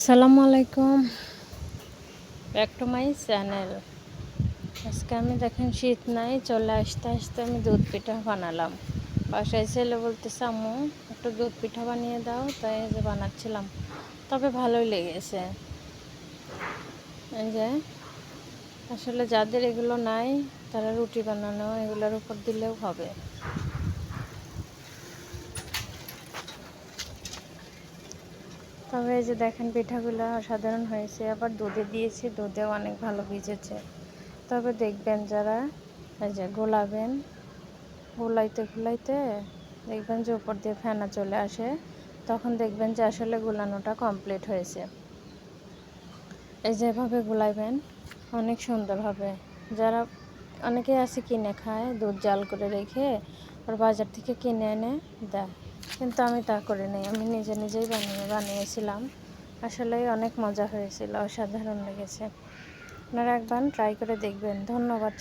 আসসালামু আলাইকুম, back to my channel. আজকে আমি দেখেন শীত নাই, চলে আসতে আসতে আমি দুধ পিঠা বানালাম। বাসায় ছেলে বলতেছে আম্মু একটু দুধ পিঠা বানিয়ে দাও, তাই এই যে বানাচ্ছিলাম। তবে ভালোই লেগেছে। এই যে আসলে যাদের এগুলো নাই তারা রুটি বানানো এগুলোর উপর দিলেও হবে। তবে এই যে দেখেন পিঠাগুলো অসাধারণ হয়েছে, আবার দুধে দিয়েছি, দুধেও অনেক ভালো ভিজেছে। তবে দেখবেন যারা এই যে গোলাবেন, গোলাইতে গোলাইতে দেখবেন যে উপর দিয়ে ফেনা চলে আসে, তখন দেখবেন যে আসলে গোলানোটা কমপ্লিট হয়েছে। এই যেভাবে গোলাইবেন অনেক সুন্দর হবে। যারা অনেকেই আছে কিনে খায়, দুধ জাল করে রেখে আর বাজার থেকে কিনে এনে দেয়, কিন্তু আমি তা করি নাই, আমি নিজে নিজেই বানিয়েছিলাম। আসলে অনেক মজা হয়েছিল, অসাধারণ লেগেছে। আপনারা একবার ট্রাই করে দেখবেন। ধন্যবাদ।